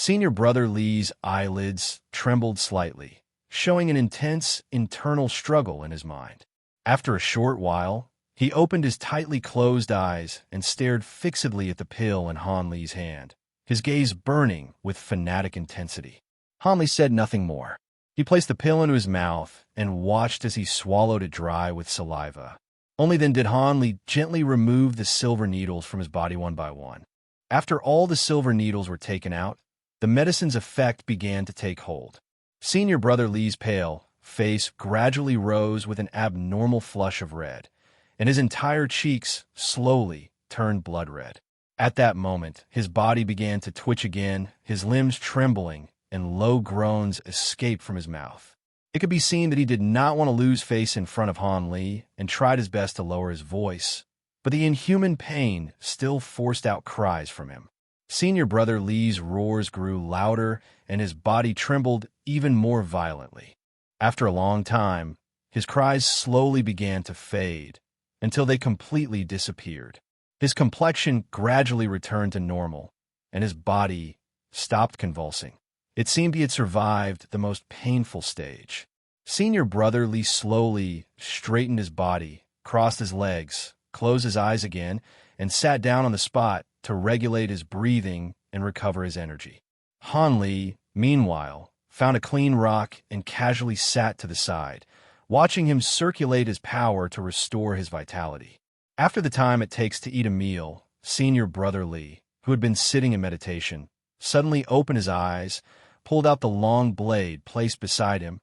Senior Brother Li's eyelids trembled slightly, showing an intense internal struggle in his mind. After a short while, he opened his tightly closed eyes and stared fixedly at the pill in Han Li's hand, his gaze burning with fanatic intensity. Han Li said nothing more. He placed the pill into his mouth and watched as he swallowed it dry with saliva. Only then did Han Li gently remove the silver needles from his body one by one. After all the silver needles were taken out, the medicine's effect began to take hold. Senior Brother Li's pale face gradually rose with an abnormal flush of red, and his entire cheeks slowly turned blood red. At that moment, his body began to twitch again, his limbs trembling, and low groans escaped from his mouth. It could be seen that he did not want to lose face in front of Han Li and tried his best to lower his voice, but the inhuman pain still forced out cries from him. Senior Brother Li's roars grew louder, and his body trembled even more violently. After a long time, his cries slowly began to fade, until they completely disappeared. His complexion gradually returned to normal, and his body stopped convulsing. It seemed he had survived the most painful stage. Senior Brother Li slowly straightened his body, crossed his legs, closed his eyes again, and sat down on the spot to regulate his breathing and recover his energy. Han Li, meanwhile, found a clean rock and casually sat to the side, watching him circulate his power to restore his vitality. After the time it takes to eat a meal, Senior Brother Li, who had been sitting in meditation, suddenly opened his eyes, pulled out the long blade placed beside him,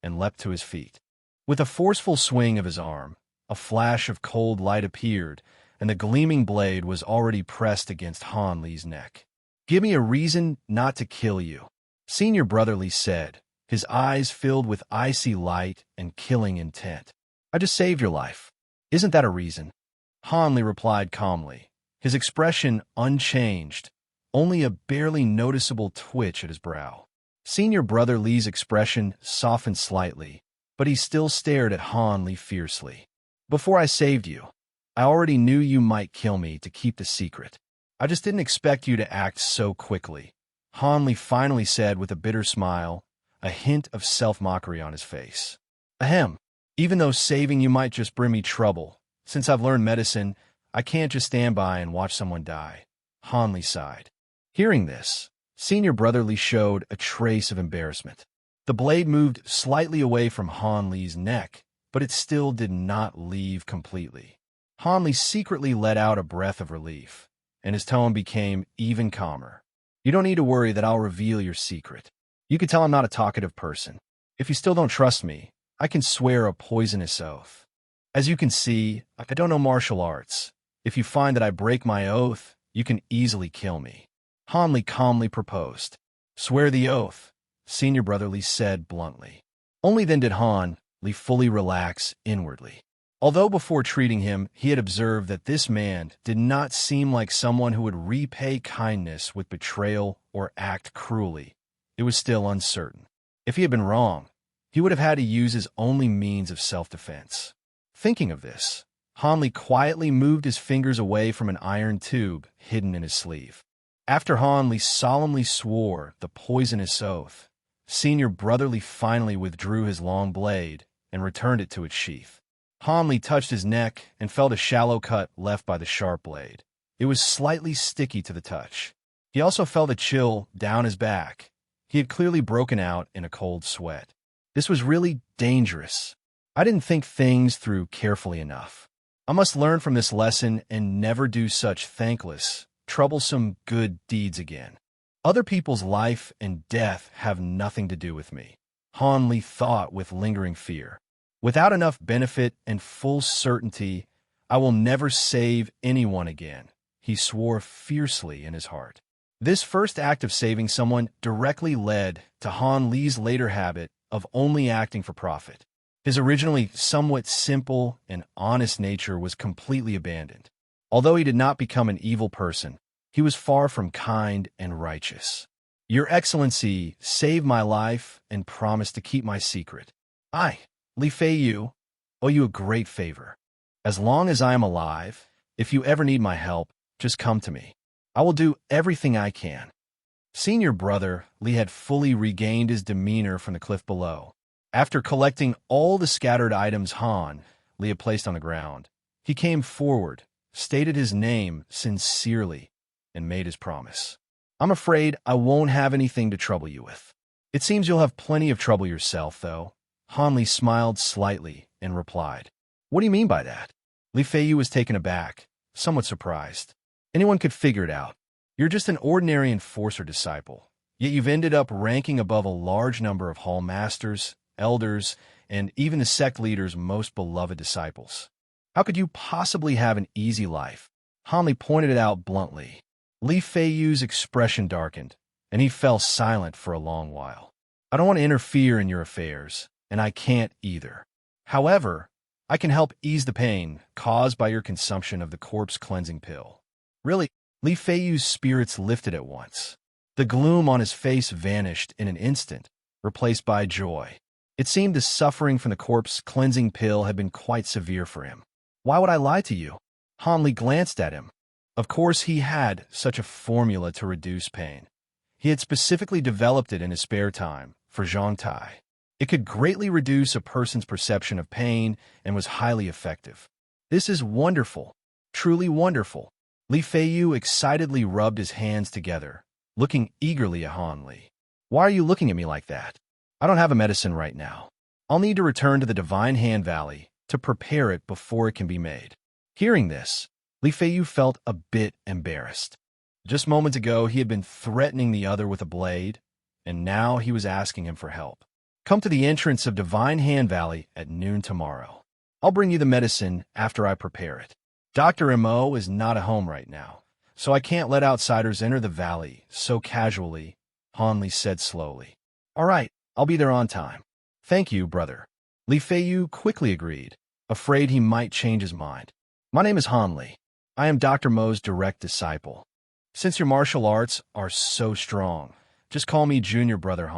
and leapt to his feet. With a forceful swing of his arm, a flash of cold light appeared, and the gleaming blade was already pressed against Han Li's neck. "Give me a reason not to kill you," Senior Brother Li said, his eyes filled with icy light and killing intent. "I just saved your life. Isn't that a reason?" Han Li replied calmly, his expression unchanged, only a barely noticeable twitch at his brow. Senior Brother Li's expression softened slightly, but he still stared at Han Li fiercely. "Before I saved you, I already knew you might kill me to keep the secret. I just didn't expect you to act so quickly," Han Li finally said with a bitter smile, a hint of self-mockery on his face. "Ahem. Even though saving you might just bring me trouble, since I've learned medicine, I can't just stand by and watch someone die," Han Li sighed. Hearing this, Senior Brother Li showed a trace of embarrassment. The blade moved slightly away from Han Li's neck, but it still did not leave completely. Han Li secretly let out a breath of relief, and his tone became even calmer. "You don't need to worry that I'll reveal your secret. You can tell I'm not a talkative person. If you still don't trust me, I can swear a poisonous oath. As you can see, I don't know martial arts. If you find that I break my oath, you can easily kill me," Han Li calmly proposed. "Swear the oath," Senior Brother Li said bluntly. Only then did Han Li fully relax inwardly. Although before treating him, he had observed that this man did not seem like someone who would repay kindness with betrayal or act cruelly, it was still uncertain. If he had been wrong, he would have had to use his only means of self-defense. Thinking of this, Han Li quietly moved his fingers away from an iron tube hidden in his sleeve. After Han Li solemnly swore the poisonous oath, Senior Brother Li finally withdrew his long blade and returned it to its sheath. Han Li touched his neck and felt a shallow cut left by the sharp blade. It was slightly sticky to the touch. He also felt a chill down his back. He had clearly broken out in a cold sweat. This was really dangerous. I didn't think things through carefully enough. I must learn from this lesson and never do such thankless, troublesome good deeds again. Other people's life and death have nothing to do with me, Han Li thought with lingering fear. Without enough benefit and full certainty, I will never save anyone again, he swore fiercely in his heart. This first act of saving someone directly led to Han Li's later habit of only acting for profit. His originally somewhat simple and honest nature was completely abandoned. Although he did not become an evil person, he was far from kind and righteous. "Your Excellency saved my life and promised to keep my secret. I, Li Fei Yu, owe you a great favor. As long as I am alive, if you ever need my help, just come to me. I will do everything I can." Senior brother, Li had fully regained his demeanor from the cliff below. After collecting all the scattered items Li had placed on the ground, he came forward, stated his name sincerely, and made his promise. I'm afraid I won't have anything to trouble you with. It seems you'll have plenty of trouble yourself, though. Li smiled slightly and replied, What do you mean by that? Li Feiyu was taken aback, somewhat surprised. Anyone could figure it out. You're just an ordinary enforcer disciple, yet you've ended up ranking above a large number of hall masters, elders, and even the sect leader's most beloved disciples. How could you possibly have an easy life? Li pointed it out bluntly. Li Feiyu's expression darkened, and he fell silent for a long while. I don't want to interfere in your affairs, and I can't either. However, I can help ease the pain caused by your consumption of the corpse cleansing pill. Really? Li Feiyu's spirits lifted at once. The gloom on his face vanished in an instant, replaced by joy. It seemed the suffering from the corpse cleansing pill had been quite severe for him. Why would I lie to you? Li glanced at him. Of course he had such a formula to reduce pain. He had specifically developed it in his spare time for xianxia. It could greatly reduce a person's perception of pain and was highly effective. This is wonderful, truly wonderful. Li Feiyu excitedly rubbed his hands together, looking eagerly at Li. Why are you looking at me like that? I don't have a medicine right now. I'll need to return to the Divine Hand Valley to prepare it before it can be made. Hearing this, Li Feiyu felt a bit embarrassed. Just moments ago, he had been threatening the other with a blade, and now he was asking him for help. Come to the entrance of Divine Hand Valley at noon tomorrow. I'll bring you the medicine after I prepare it. Dr. M.O. is not at home right now, so I can't let outsiders enter the valley so casually, Li said slowly. All right, I'll be there on time. Thank you, brother. Li Feiyu quickly agreed, afraid he might change his mind. My name is Li. I am Dr. Mo's direct disciple. Since your martial arts are so strong, just call me Junior Brother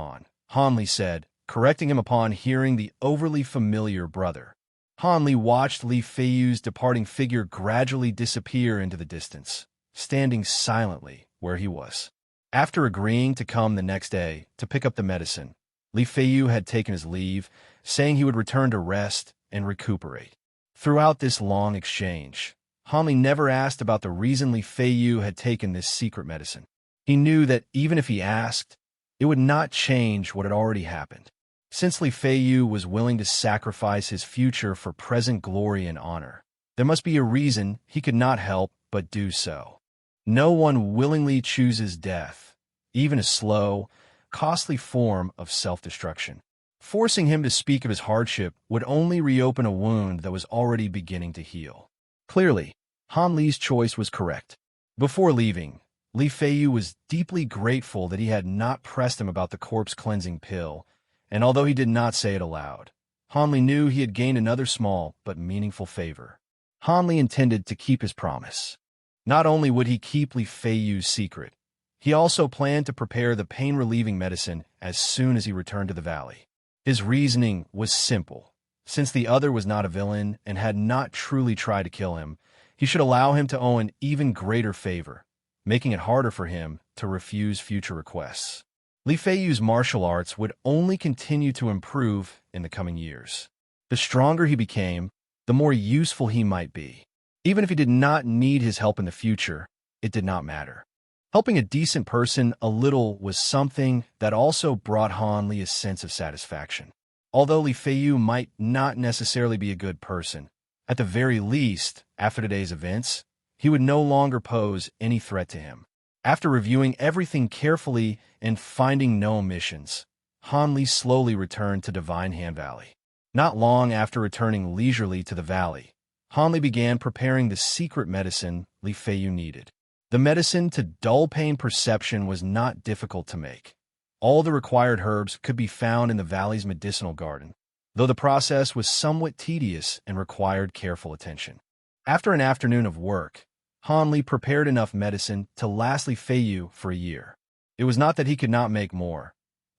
Li said, correcting him upon hearing the overly familiar brother. Li watched Li Feiyu's departing figure gradually disappear into the distance, standing silently where he was. After agreeing to come the next day to pick up the medicine, Li Feiyu had taken his leave, saying he would return to rest and recuperate. Throughout this long exchange, Li never asked about the reason Li Feiyu had taken this secret medicine. He knew that even if he asked, it would not change what had already happened. Since Li Feiyu was willing to sacrifice his future for present glory and honor, there must be a reason he could not help but do so. No one willingly chooses death, even a slow, costly form of self-destruction. Forcing him to speak of his hardship would only reopen a wound that was already beginning to heal. Clearly, Li's choice was correct. Before leaving, Li Feiyu was deeply grateful that he had not pressed him about the corpse cleansing pill, and although he did not say it aloud, Li knew he had gained another small but meaningful favor. Li intended to keep his promise. Not only would he keep Li Feiyu's secret, he also planned to prepare the pain-relieving medicine as soon as he returned to the valley. His reasoning was simple. Since the other was not a villain and had not truly tried to kill him, he should allow him to owe an even greater favor, making it harder for him to refuse future requests. Li Feiyu's martial arts would only continue to improve in the coming years. The stronger he became, the more useful he might be. Even if he did not need his help in the future, it did not matter. Helping a decent person a little was something that also brought Li a sense of satisfaction. Although Li Feiyu might not necessarily be a good person, at the very least, after today's events, he would no longer pose any threat to him. After reviewing everything carefully and finding no omissions, Li slowly returned to Divine Hand Valley. Not long after returning leisurely to the valley, Li began preparing the secret medicine Li Feiyu needed. The medicine to dull pain perception was not difficult to make. All the required herbs could be found in the valley's medicinal garden, though the process was somewhat tedious and required careful attention. After an afternoon of work, Li prepared enough medicine to last Li Feiyu for a year. It was not that he could not make more,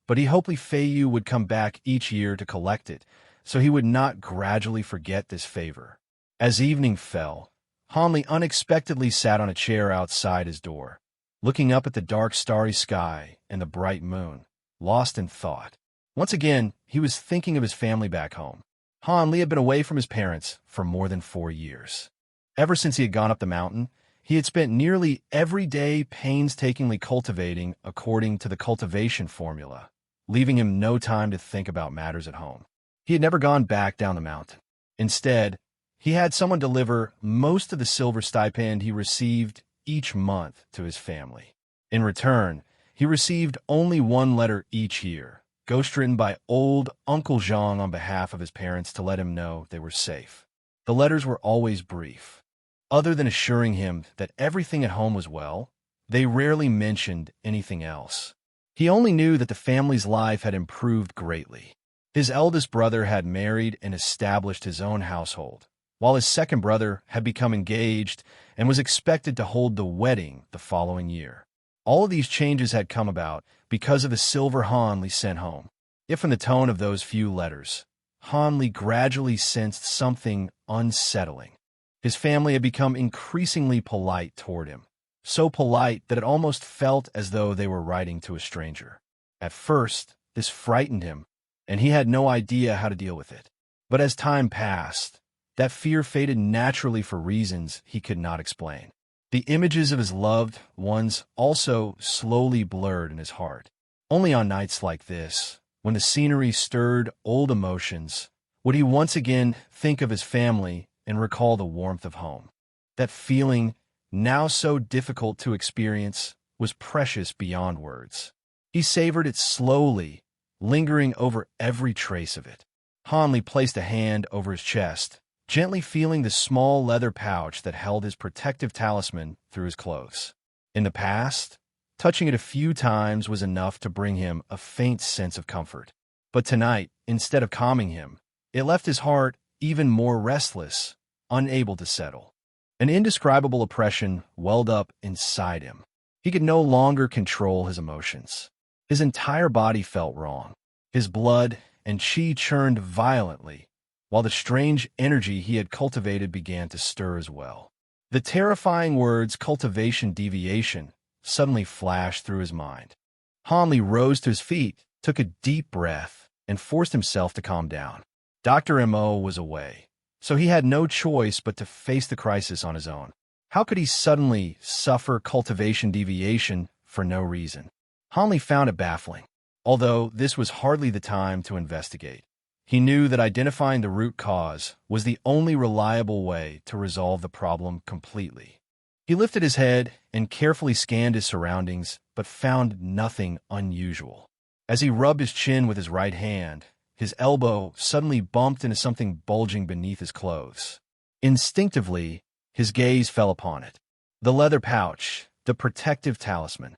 but he hoped Li Feiyu would come back each year to collect it, so he would not gradually forget this favor. As evening fell, Li unexpectedly sat on a chair outside his door. looking up at the dark starry sky and the bright moon, lost in thought. Once again, he was thinking of his family back home. Han Li had been away from his parents for more than 4 years. Ever since he had gone up the mountain, he had spent nearly every day painstakingly cultivating according to the cultivation formula, leaving him no time to think about matters at home. He had never gone back down the mountain. Instead, he had someone deliver most of the silver stipend he received each month to his family. In return, he received only 1 letter each year, ghostwritten by old Uncle Zhang on behalf of his parents to let him know they were safe. The letters were always brief. Other than assuring him that everything at home was well, they rarely mentioned anything else. He only knew that the family's life had improved greatly. His eldest brother had married and established his own household, while his second brother had become engaged and was expected to hold the wedding the following year. All of these changes had come about because of the silver Han Li sent home. Yet from the tone of those few letters, Han Li gradually sensed something unsettling. His family had become increasingly polite toward him, so polite that it almost felt as though they were writing to a stranger. At first, this frightened him, and he had no idea how to deal with it. But as time passed, that fear faded naturally for reasons he could not explain. The images of his loved ones also slowly blurred in his heart. Only on nights like this, when the scenery stirred old emotions, would he once again think of his family and recall the warmth of home. That feeling, now so difficult to experience, was precious beyond words. He savored it slowly, lingering over every trace of it. Han Li placed a hand over his chest, gently feeling the small leather pouch that held his protective talisman through his clothes. In the past, touching it a few times was enough to bring him a faint sense of comfort. But tonight, instead of calming him, it left his heart even more restless, unable to settle. An indescribable oppression welled up inside him. He could no longer control his emotions. His entire body felt wrong. His blood and qi churned violently, while the strange energy he had cultivated began to stir as well. The terrifying words cultivation deviation suddenly flashed through his mind. Han Li rose to his feet, took a deep breath, and forced himself to calm down. Dr. Mo was away, so he had no choice but to face the crisis on his own. How could he suddenly suffer cultivation deviation for no reason? Han Li found it baffling, although this was hardly the time to investigate. He knew that identifying the root cause was the only reliable way to resolve the problem completely. He lifted his head and carefully scanned his surroundings, but found nothing unusual. As he rubbed his chin with his right hand, his elbow suddenly bumped into something bulging beneath his clothes. Instinctively, his gaze fell upon it. The leather pouch, the protective talisman.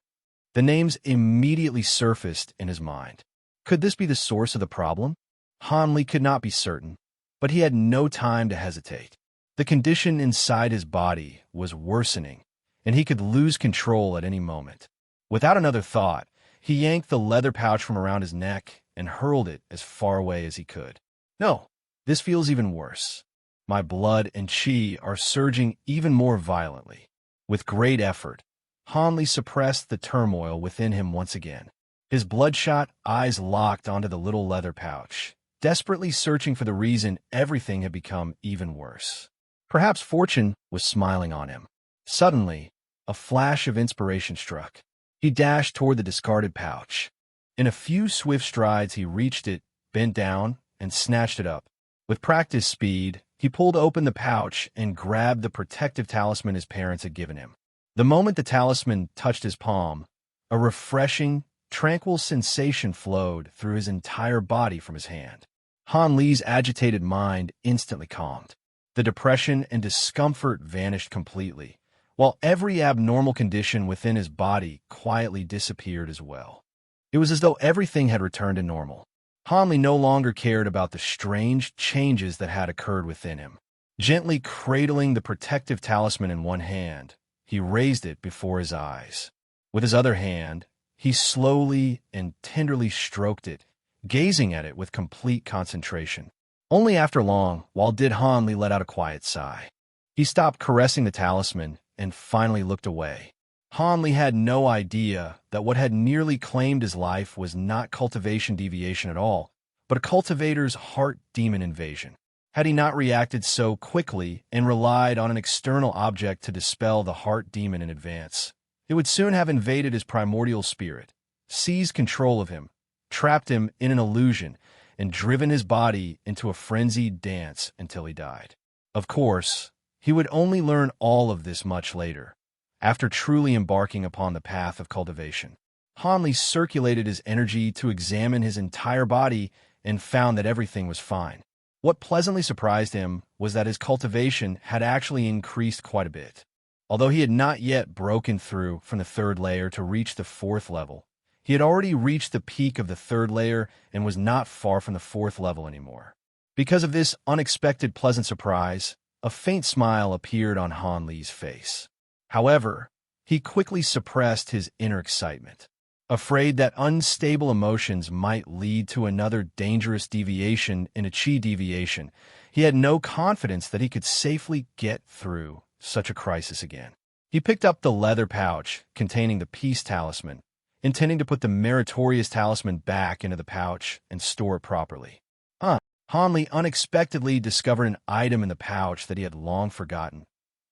The names immediately surfaced in his mind. Could this be the source of the problem? Han Li could not be certain, but he had no time to hesitate. The condition inside his body was worsening, and he could lose control at any moment. Without another thought, he yanked the leather pouch from around his neck and hurled it as far away as he could. No, this feels even worse. My blood and qi are surging even more violently. With great effort, Han Li suppressed the turmoil within him once again. His bloodshot eyes locked onto the little leather pouch, desperately searching for the reason everything had become even worse. Perhaps fortune was smiling on him. Suddenly, a flash of inspiration struck. He dashed toward the discarded pouch. In a few swift strides, he reached it, bent down, and snatched it up. With practiced speed, he pulled open the pouch and grabbed the protective talisman his parents had given him. The moment the talisman touched his palm, a refreshing, tranquil sensation flowed through his entire body from his hand. Han Li's agitated mind instantly calmed. The depression and discomfort vanished completely, while every abnormal condition within his body quietly disappeared as well. It was as though everything had returned to normal. Han Li no longer cared about the strange changes that had occurred within him. Gently cradling the protective talisman in one hand, he raised it before his eyes. With his other hand, he slowly and tenderly stroked it, gazing at it with complete concentration. Only after long, did Han Li let out a quiet sigh. He stopped caressing the talisman and finally looked away. Hanli had no idea that what had nearly claimed his life was not cultivation deviation at all, but a cultivator's heart demon invasion. Had he not reacted so quickly and relied on an external object to dispel the heart demon in advance, it would soon have invaded his primordial spirit, seized control of him, trapped him in an illusion, and driven his body into a frenzied dance until he died. Of course, he would only learn all of this much later, after truly embarking upon the path of cultivation. Hanli circulated his energy to examine his entire body and found that everything was fine. What pleasantly surprised him was that his cultivation had actually increased quite a bit. Although he had not yet broken through from the third layer to reach the fourth level, he had already reached the peak of the third layer and was not far from the fourth level anymore. Because of this unexpected pleasant surprise, a faint smile appeared on Hanli's face. However, he quickly suppressed his inner excitement. Afraid that unstable emotions might lead to another dangerous deviation in a chi deviation, he had no confidence that he could safely get through such a crisis again. He picked up the leather pouch containing the peace talisman, intending to put the meritorious talisman back into the pouch and store it properly. Hanli unexpectedly discovered an item in the pouch that he had long forgotten.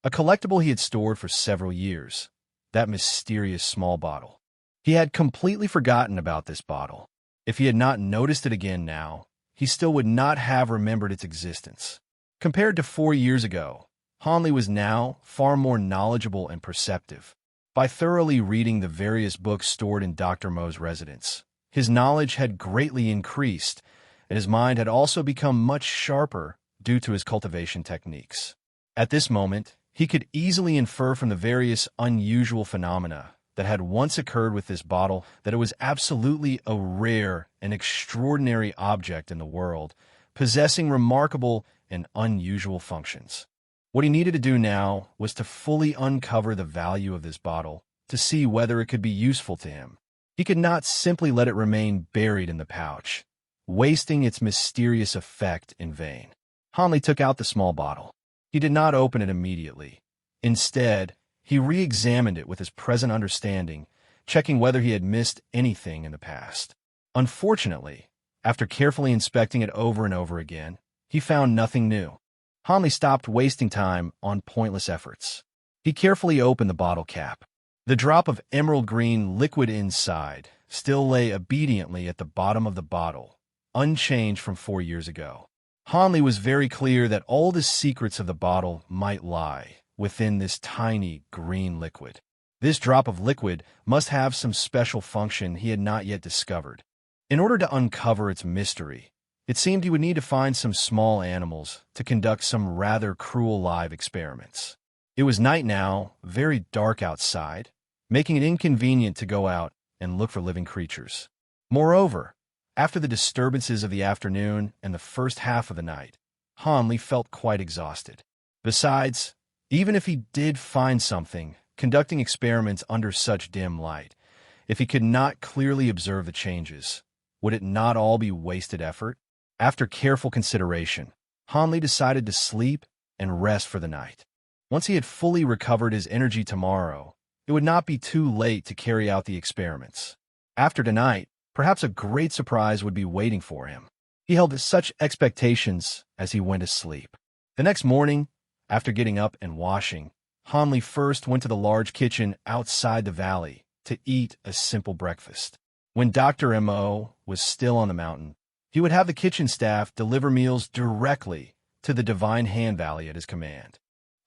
A collectible he had stored for several years, that mysterious small bottle. He had completely forgotten about this bottle. If he had not noticed it again now, he still would not have remembered its existence. Compared to 4 years ago, Hanli was now far more knowledgeable and perceptive. By thoroughly reading the various books stored in Dr. Mo's residence, his knowledge had greatly increased, and his mind had also become much sharper due to his cultivation techniques. At this moment, he could easily infer from the various unusual phenomena that had once occurred with this bottle that it was absolutely a rare and extraordinary object in the world, possessing remarkable and unusual functions. What he needed to do now was to fully uncover the value of this bottle to see whether it could be useful to him. He could not simply let it remain buried in the pouch, wasting its mysterious effect in vain. Hanli took out the small bottle. He did not open it immediately. Instead, he re-examined it with his present understanding, checking whether he had missed anything in the past. Unfortunately, after carefully inspecting it over and over again, he found nothing new. Hanli stopped wasting time on pointless efforts. He carefully opened the bottle cap. The drop of emerald green liquid inside still lay obediently at the bottom of the bottle, unchanged from 4 years ago. Hanli was very clear that all the secrets of the bottle might lie within this tiny green liquid. This drop of liquid must have some special function he had not yet discovered. In order to uncover its mystery, it seemed he would need to find some small animals to conduct some rather cruel live experiments. It was night now, very dark outside, making it inconvenient to go out and look for living creatures. Moreover, after the disturbances of the afternoon and the first half of the night, Hanli felt quite exhausted. Besides, even if he did find something, conducting experiments under such dim light, if he could not clearly observe the changes, would it not all be wasted effort? After careful consideration, Hanli decided to sleep and rest for the night. Once he had fully recovered his energy tomorrow, it would not be too late to carry out the experiments. After tonight, perhaps a great surprise would be waiting for him. He held such expectations as he went to sleep. The next morning, after getting up and washing, Hanli first went to the large kitchen outside the valley to eat a simple breakfast. When Dr. Mo was still on the mountain, he would have the kitchen staff deliver meals directly to the Divine Hand Valley at his command.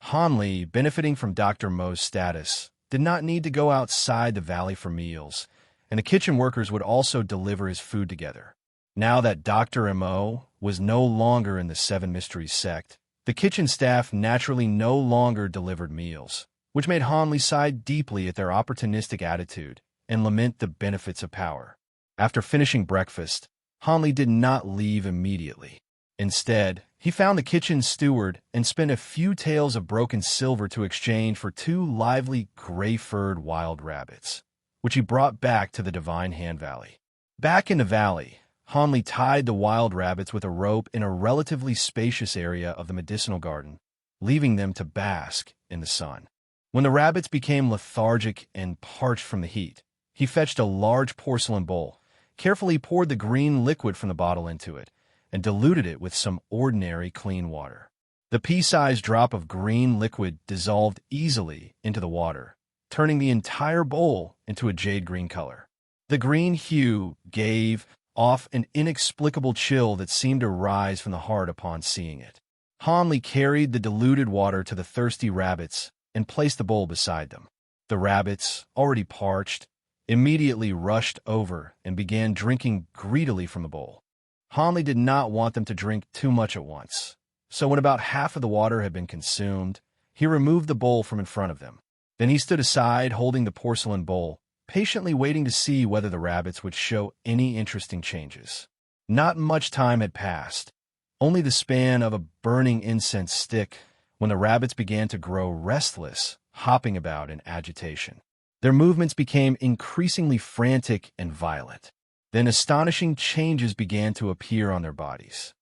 Hanli, benefiting from Dr. Mo's status, did not need to go outside the valley for meals, and the kitchen workers would also deliver his food together. Now that Dr. Mo was no longer in the Seven Mysteries sect, the kitchen staff naturally no longer delivered meals, which made Hanli sigh deeply at their opportunistic attitude and lament the benefits of power. After finishing breakfast, Hanli did not leave immediately. Instead, he found the kitchen steward and spent a few taels of broken silver to exchange for 2 lively gray-furred wild rabbits, which he brought back to the Divine Hand Valley. Back in the valley, Hanli tied the wild rabbits with a rope in a relatively spacious area of the medicinal garden, leaving them to bask in the sun. When the rabbits became lethargic and parched from the heat, he fetched a large porcelain bowl, carefully poured the green liquid from the bottle into it, and diluted it with some ordinary clean water. The pea-sized drop of green liquid dissolved easily into the water, turning the entire bowl into a jade-green color. The green hue gave off an inexplicable chill that seemed to rise from the heart upon seeing it. Hanli carried the diluted water to the thirsty rabbits and placed the bowl beside them. The rabbits, already parched, immediately rushed over and began drinking greedily from the bowl. Hanli did not want them to drink too much at once, so when about half of the water had been consumed, he removed the bowl from in front of them. Then he stood aside holding the porcelain bowl, patiently waiting to see whether the rabbits would show any interesting changes. Not much time had passed, only the span of a burning incense stick, when the rabbits began to grow restless, hopping about in agitation. Their movements became increasingly frantic and violent. Then astonishing changes began to appear on their bodies.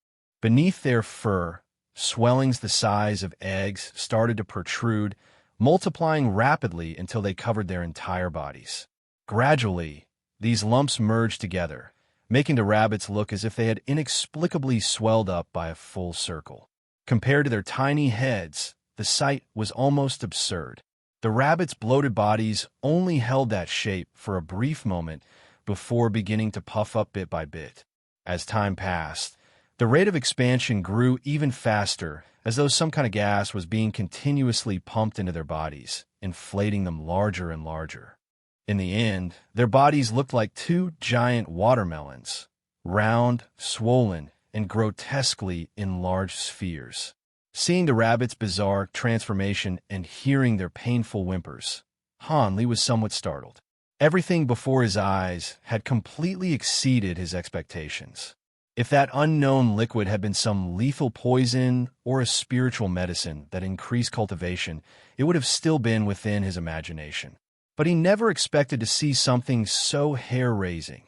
Beneath their fur, swellings the size of eggs started to protrude, multiplying rapidly until they covered their entire bodies. Gradually, these lumps merged together, making the rabbits look as if they had inexplicably swelled up by a full circle. Compared to their tiny heads, the sight was almost absurd. The rabbits' bloated bodies only held that shape for a brief moment before beginning to puff up bit by bit. As time passed, the rate of expansion grew even faster, as though some kind of gas was being continuously pumped into their bodies, inflating them larger and larger. In the end, their bodies looked like two giant watermelons, round, swollen, and grotesquely enlarged spheres. Seeing the rabbits' bizarre transformation and hearing their painful whimpers, Hanli was somewhat startled. Everything before his eyes had completely exceeded his expectations. If that unknown liquid had been some lethal poison or a spiritual medicine that increased cultivation, it would have still been within his imagination. But he never expected to see something so hair-raising.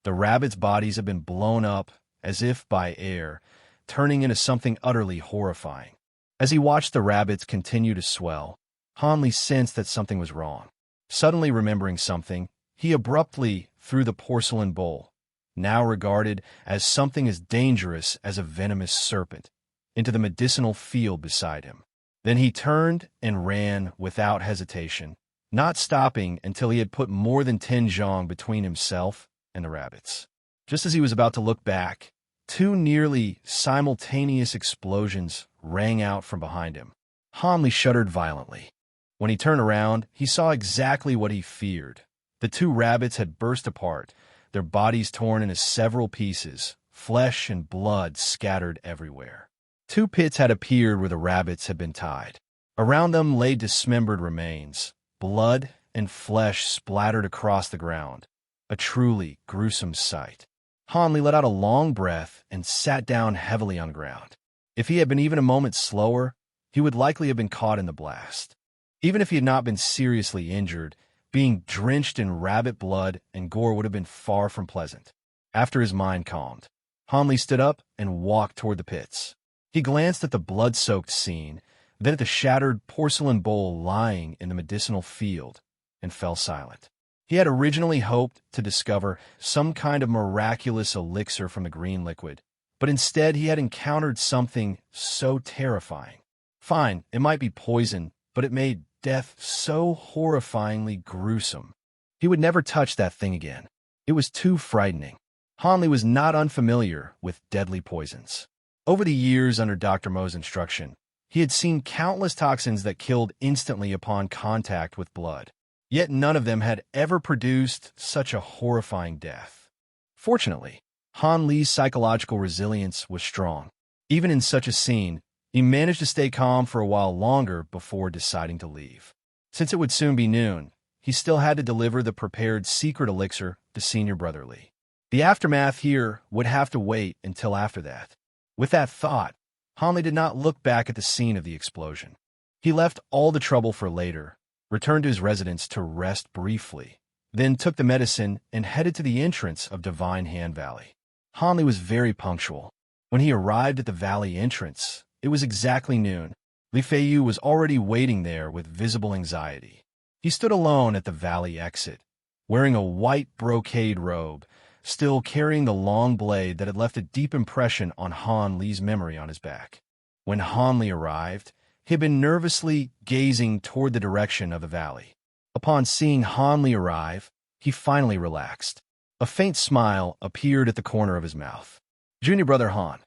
The rabbits' bodies had been blown up, as if by air, turning into something utterly horrifying. As he watched the rabbits continue to swell, Hanli sensed that something was wrong. Suddenly remembering something, he abruptly threw the porcelain bowl, now regarded as something as dangerous as a venomous serpent, into the medicinal field beside him. Then he turned and ran without hesitation, not stopping until he had put more than 10 zhang between himself and the rabbits. Just as he was about to look back, two nearly simultaneous explosions rang out from behind him. Hanli shuddered violently. When he turned around, he saw exactly what he feared. The two rabbits had burst apart, their bodies torn into several pieces, flesh and blood scattered everywhere. Two pits had appeared where the rabbits had been tied. Around them lay dismembered remains, blood and flesh splattered across the ground. A truly gruesome sight. Hanli let out a long breath and sat down heavily on the ground. If he had been even a moment slower, he would likely have been caught in the blast. Even if he had not been seriously injured, being drenched in rabbit blood and gore would have been far from pleasant. After his mind calmed, Hanli stood up and walked toward the pits. He glanced at the blood-soaked scene, then at the shattered porcelain bowl lying in the medicinal field, and fell silent. He had originally hoped to discover some kind of miraculous elixir from the green liquid, but instead he had encountered something so terrifying. Fine, it might be poison, but it made death so horrifyingly gruesome. He would never touch that thing again. It was too frightening. Hanli was not unfamiliar with deadly poisons. Over the years under Dr. Mo's instruction, he had seen countless toxins that killed instantly upon contact with blood. Yet none of them had ever produced such a horrifying death. Fortunately, Hanli's psychological resilience was strong. Even in such a scene, he managed to stay calm for a while longer before deciding to leave. Since it would soon be noon, he still had to deliver the prepared secret elixir to Senior Brotherly. The aftermath here would have to wait until after that. With that thought, Hanli did not look back at the scene of the explosion. He left all the trouble for later, returned to his residence to rest briefly, then took the medicine and headed to the entrance of Divine Hand Valley. Hanli was very punctual. When he arrived at the valley entrance, it was exactly noon. Li Feiyu was already waiting there with visible anxiety. He stood alone at the valley exit, wearing a white brocade robe, still carrying the long blade that had left a deep impression on Han Li's memory on his back. When Han Li arrived, he had been nervously gazing toward the direction of the valley. Upon seeing Han Li arrive, he finally relaxed. A faint smile appeared at the corner of his mouth. "Junior brother Han,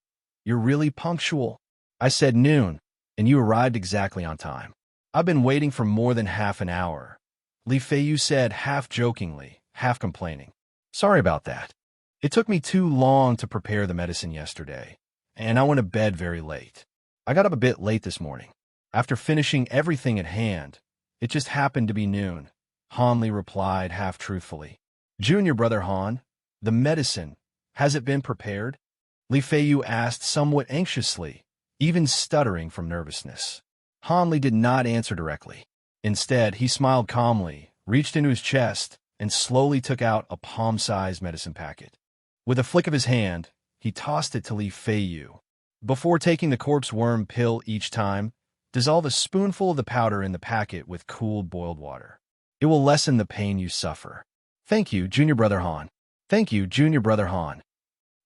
you're really punctual. I said noon, and you arrived exactly on time. I've been waiting for more than half an hour," Li Feiyu said, half jokingly, half complaining. "Sorry about that. It took me too long to prepare the medicine yesterday, and I went to bed very late. I got up a bit late this morning. After finishing everything at hand, it just happened to be noon," Han Li replied half truthfully. "Junior brother Han, the medicine, has it been prepared?" Li Feiyu asked somewhat anxiously, even stuttering from nervousness. Han Li did not answer directly. Instead, he smiled calmly, reached into his chest, and slowly took out a palm-sized medicine packet. With a flick of his hand, he tossed it to Li Feiyu. "Before taking the corpse worm pill each time, dissolve a spoonful of the powder in the packet with cooled boiled water. It will lessen the pain you suffer." "Thank you, Junior brother Han." "Thank you, Junior brother Han."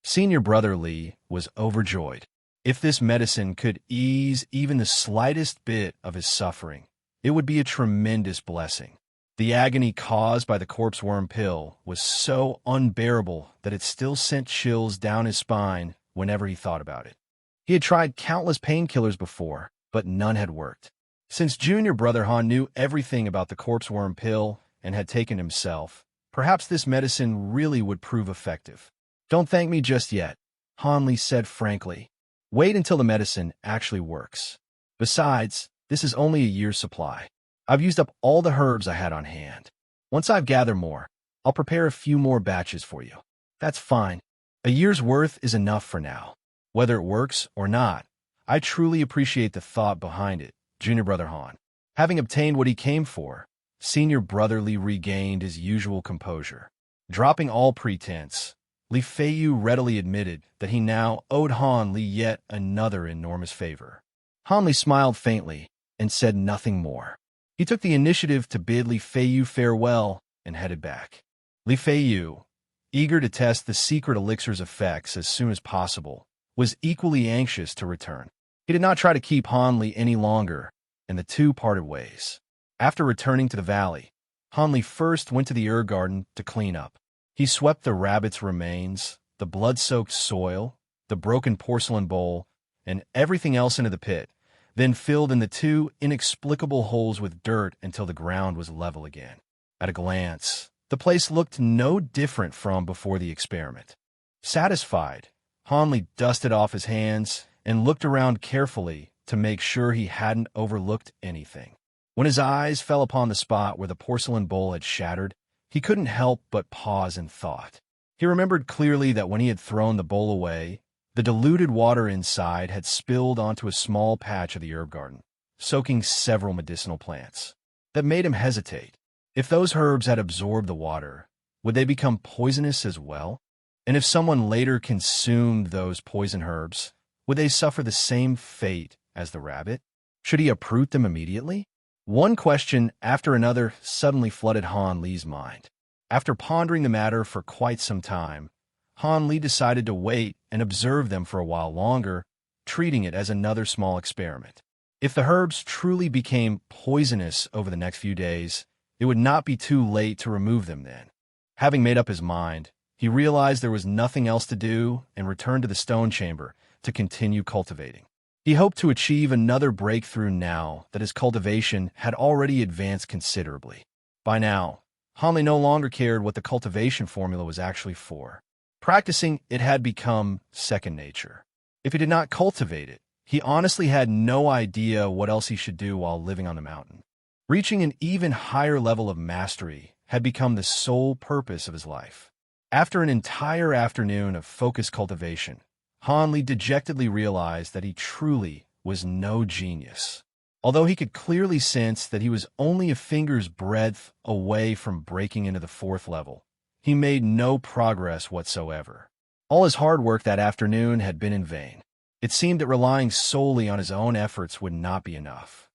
Senior brother Li was overjoyed. If this medicine could ease even the slightest bit of his suffering, it would be a tremendous blessing. The agony caused by the corpse worm pill was so unbearable that it still sent chills down his spine whenever he thought about it. He had tried countless painkillers before, but none had worked. Since Junior brother Han knew everything about the corpse worm pill and had taken himself, perhaps this medicine really would prove effective. "Don't thank me just yet," Han Li said frankly. "Wait until the medicine actually works. Besides, this is only a year's supply. I've used up all the herbs I had on hand. Once I've gathered more, I'll prepare a few more batches for you." "That's fine. A year's worth is enough for now. Whether it works or not, I truly appreciate the thought behind it, Junior brother Han." Having obtained what he came for, Senior brother Li regained his usual composure. Dropping all pretense, Li Feiyu readily admitted that he now owed Han Li yet another enormous favor. Han Li smiled faintly and said nothing more. He took the initiative to bid Li Feiyu farewell and headed back. Li Feiyu, eager to test the secret elixir's effects as soon as possible, was equally anxious to return. He did not try to keep Han Li any longer, and the two parted ways. After returning to the valley, Han Li first went to the herb garden to clean up. He swept the rabbit's remains, the blood-soaked soil, the broken porcelain bowl, and everything else into the pit, then filled in the two inexplicable holes with dirt until the ground was level again. At a glance, the place looked no different from before the experiment. Satisfied, Han Li dusted off his hands and looked around carefully to make sure he hadn't overlooked anything. When his eyes fell upon the spot where the porcelain bowl had shattered, he couldn't help but pause in thought. He remembered clearly that when he had thrown the bowl away, the diluted water inside had spilled onto a small patch of the herb garden, soaking several medicinal plants. That made him hesitate. If those herbs had absorbed the water, would they become poisonous as well? And if someone later consumed those poison herbs, would they suffer the same fate as the rabbit? Should he uproot them immediately? One question after another suddenly flooded Han Li's mind. After pondering the matter for quite some time, Han Li decided to wait and observe them for a while longer, treating it as another small experiment. If the herbs truly became poisonous over the next few days, it would not be too late to remove them then. Having made up his mind, he realized there was nothing else to do and returned to the stone chamber to continue cultivating. He hoped to achieve another breakthrough now that his cultivation had already advanced considerably. By now, Han Li no longer cared what the cultivation formula was actually for. Practicing it had become second nature. If he did not cultivate it, he honestly had no idea what else he should do while living on the mountain. Reaching an even higher level of mastery had become the sole purpose of his life. After an entire afternoon of focused cultivation, Han Li dejectedly realized that he truly was no genius. Although he could clearly sense that he was only a finger's breadth away from breaking into the fourth level, he made no progress whatsoever. All his hard work that afternoon had been in vain. It seemed that relying solely on his own efforts would not be enough.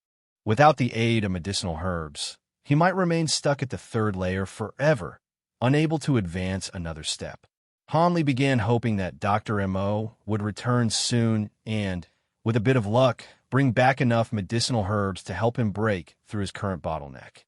Without the aid of medicinal herbs, he might remain stuck at the third layer forever, unable to advance another step. Hanli began hoping that Dr. Mo would return soon and, with a bit of luck, bring back enough medicinal herbs to help him break through his current bottleneck.